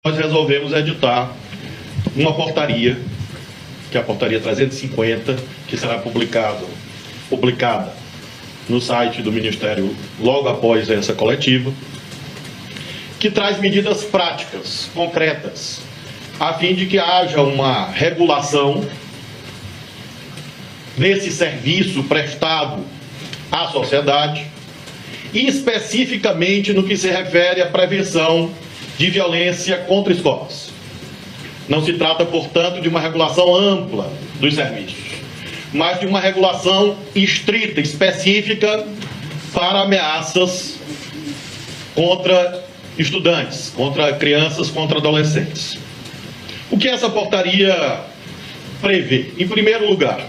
nós resolvemos editar uma portaria, que é a portaria 350, que será publicada no site do Ministério logo após essa coletiva, que traz medidas práticas, concretas, a fim de que haja uma regulação desse serviço prestado à sociedade, e especificamente no que se refere à prevenção de violência contra escolas. Não se trata, portanto, de uma regulação ampla dos serviços, mas de uma regulação estrita, específica para ameaças contra estudantes, contra crianças, contra adolescentes. O que essa portaria prevê? Em primeiro lugar,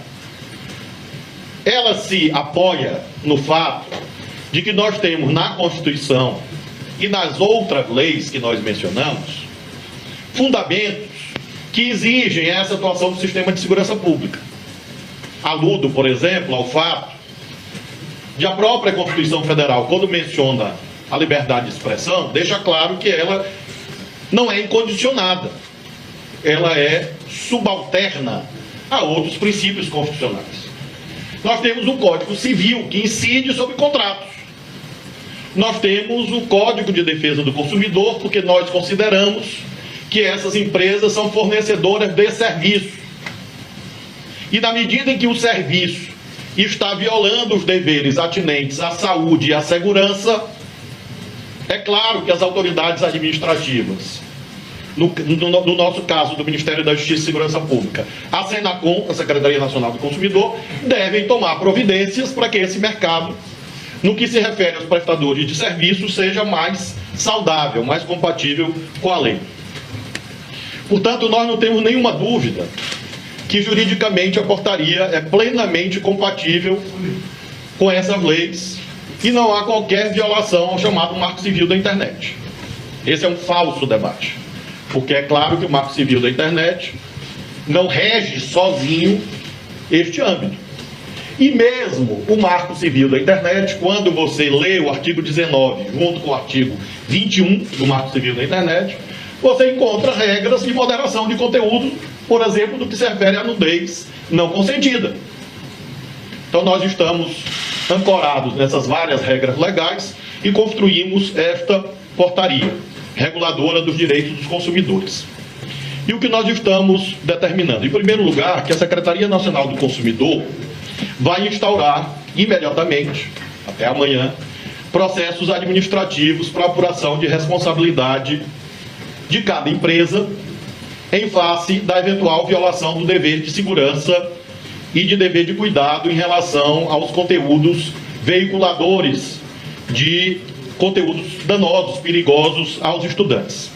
ela se apoia no fato de que nós temos na Constituição e nas outras leis que nós mencionamos fundamentos que exigem essa atuação do sistema de segurança pública. Aludo, por exemplo, ao fato de a própria Constituição Federal, quando menciona a liberdade de expressão, deixa claro que ela não é incondicionada, ela é subalterna a outros princípios constitucionais. Nós temos o Código Civil, que incide sobre contratos. Nós temos o Código de Defesa do Consumidor, porque nós consideramos que essas empresas são fornecedoras de serviço. E na medida em que o serviço está violando os deveres atinentes à saúde e à segurança, é claro que as autoridades administrativas, no nosso caso do Ministério da Justiça e Segurança Pública, a Senacom, a Secretaria Nacional do Consumidor, devem tomar providências para que esse mercado, no que se refere aos prestadores de serviços, seja mais saudável, mais compatível com a lei. Portanto, nós não temos nenhuma dúvida que juridicamente a portaria é plenamente compatível com essas leis e não há qualquer violação ao chamado Marco Civil da Internet. Esse é um falso debate, porque é claro que o Marco Civil da Internet não rege sozinho este âmbito. E mesmo o Marco Civil da Internet, quando você lê o artigo 19 junto com o artigo 21 do Marco Civil da Internet, você encontra regras de moderação de conteúdo, por exemplo, do que se refere à nudez não consentida. Então nós estamos ancorados nessas várias regras legais e construímos esta portaria reguladora dos direitos dos consumidores. E o que nós estamos determinando? Em primeiro lugar, que a Secretaria Nacional do Consumidor vai instaurar imediatamente, até amanhã, processos administrativos para apuração de responsabilidade de cada empresa em face da eventual violação do dever de segurança e de dever de cuidado em relação aos conteúdos veiculadores de conteúdos danosos, perigosos aos estudantes.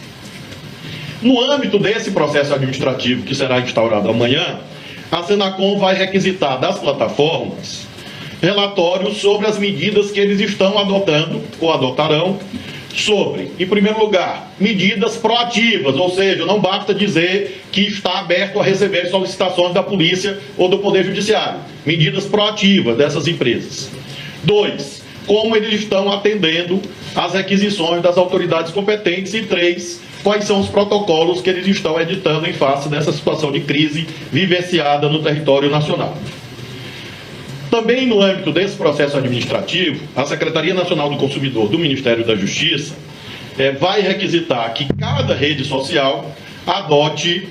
No âmbito desse processo administrativo que será instaurado amanhã, a Senacom vai requisitar das plataformas relatórios sobre as medidas que eles estão adotando ou adotarão sobre, em primeiro lugar, medidas proativas, ou seja, não basta dizer que está aberto a receber solicitações da polícia ou do Poder Judiciário. Medidas proativas dessas empresas. 2, como eles estão atendendo às requisições das autoridades competentes. E 3, quais são os protocolos que eles estão editando em face dessa situação de crise vivenciada no território nacional. Também no âmbito desse processo administrativo, a Secretaria Nacional do Consumidor do Ministério da Justiça vai requisitar que cada rede social adote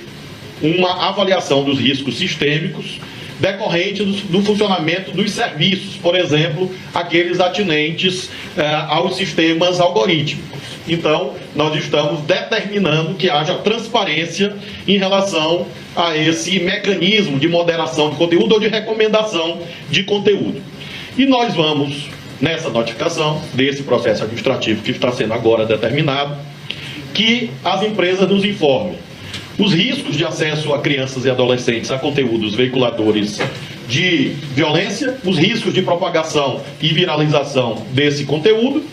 uma avaliação dos riscos sistêmicos decorrentes do funcionamento dos serviços, por exemplo, aqueles atinentes aos sistemas algorítmicos. Então, nós estamos determinando que haja transparência em relação a esse mecanismo de moderação de conteúdo ou de recomendação de conteúdo. E nós vamos, nessa notificação desse processo administrativo que está sendo agora determinado, que as empresas nos informem os riscos de acesso a crianças e adolescentes a conteúdos veiculadores de violência, os riscos de propagação e viralização desse conteúdo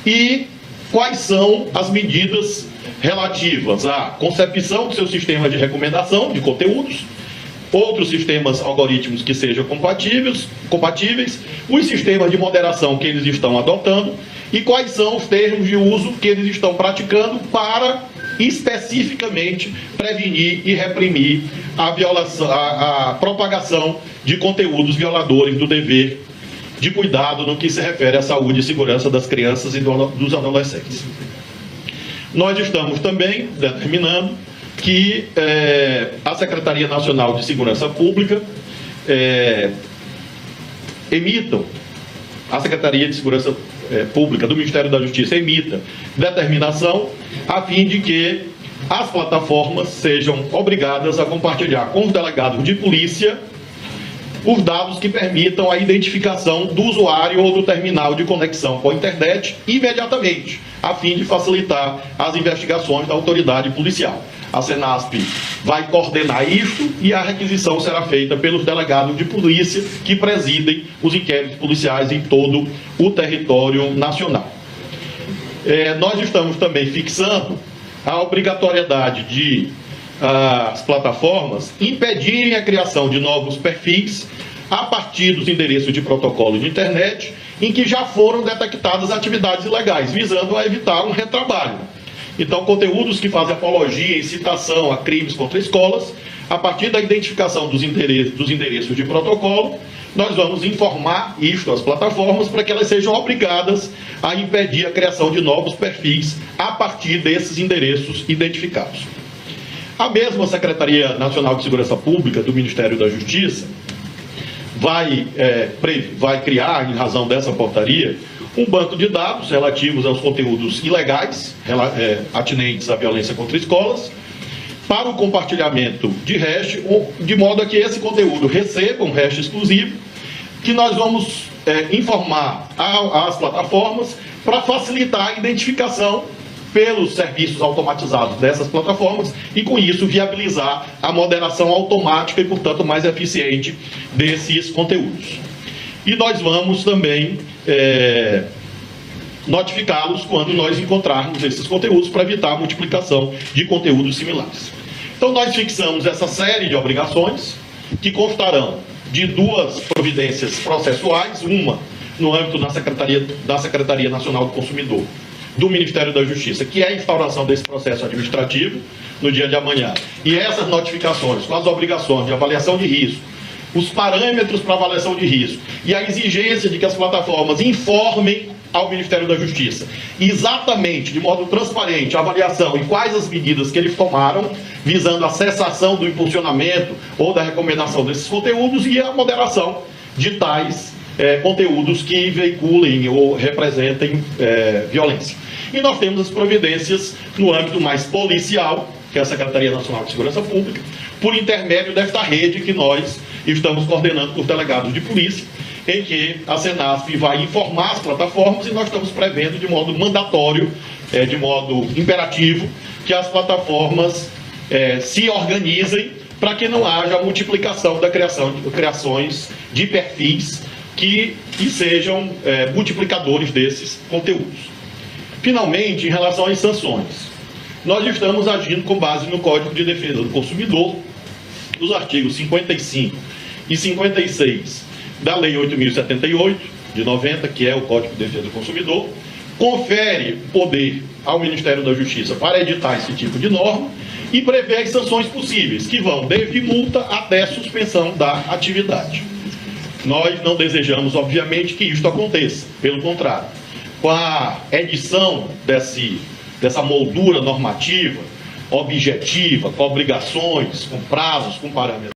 e quais são as medidas relativas à concepção do seu sistema de recomendação de conteúdos, outros sistemas algorítmicos que sejam compatíveis, os sistemas de moderação que eles estão adotando e quais são os termos de uso que eles estão praticando para especificamente prevenir e reprimir a propagação de conteúdos violadores do dever de cuidado no que se refere à saúde e segurança das crianças e dos adolescentes. Nós estamos também determinando que a Secretaria Nacional de Segurança Pública a Secretaria de Segurança Pública do Ministério da Justiça emita determinação a fim de que as plataformas sejam obrigadas a compartilhar com os delegados de polícia os dados que permitam a identificação do usuário ou do terminal de conexão com a internet imediatamente, a fim de facilitar as investigações da autoridade policial. A Senasp vai coordenar isso e a requisição será feita pelos delegados de polícia que presidem os inquéritos policiais em todo o território nacional. Nós estamos também fixando a obrigatoriedade de as plataformas impedirem a criação de novos perfis a partir dos endereços de protocolo de internet em que já foram detectadas atividades ilegais, visando a evitar um retrabalho. Então, conteúdos que fazem apologia e incitação a crimes contra escolas, a partir da identificação dos endereços de protocolo, nós vamos informar isto às plataformas para que elas sejam obrigadas a impedir a criação de novos perfis a partir desses endereços identificados. A mesma Secretaria Nacional de Segurança Pública do Ministério da Justiça vai criar, em razão dessa portaria, um banco de dados relativos aos conteúdos ilegais atinentes à violência contra escolas, para o compartilhamento de hash, de modo a que esse conteúdo receba um hash exclusivo, que nós vamos informar às plataformas para facilitar a identificação pelos serviços automatizados dessas plataformas e, com isso, viabilizar a moderação automática e, portanto, mais eficiente desses conteúdos. E nós vamos também notificá-los quando nós encontrarmos esses conteúdos para evitar a multiplicação de conteúdos similares. Então, nós fixamos essa série de obrigações que constarão de duas providências processuais, uma no âmbito da Secretaria Nacional do Consumidor, do Ministério da Justiça, que é a instauração desse processo administrativo no dia de amanhã. E essas notificações, com as obrigações de avaliação de risco, os parâmetros para avaliação de risco e a exigência de que as plataformas informem ao Ministério da Justiça exatamente, de modo transparente, a avaliação e quais as medidas que eles tomaram visando a cessação do impulsionamento ou da recomendação desses conteúdos e a moderação de tais conteúdos que veiculem ou representem violência. E nós temos as providências no âmbito mais policial, que é a Secretaria Nacional de Segurança Pública, por intermédio desta rede que nós estamos coordenando com os delegados de polícia, em que a Senasp vai informar as plataformas e nós estamos prevendo de modo mandatório, de modo imperativo, que as plataformas se organizem para que não haja multiplicação da criações de perfis que sejam multiplicadores desses conteúdos. Finalmente, em relação às sanções, nós estamos agindo com base no Código de Defesa do Consumidor, os artigos 55 e 56 da Lei 8.078, de 90, que é o Código de Defesa do Consumidor, confere poder ao Ministério da Justiça para editar esse tipo de norma e prevê as sanções possíveis, que vão desde multa até suspensão da atividade. Nós não desejamos, obviamente, que isto aconteça. Pelo contrário, com a edição dessa moldura normativa, objetiva, com obrigações, com prazos, com parâmetros,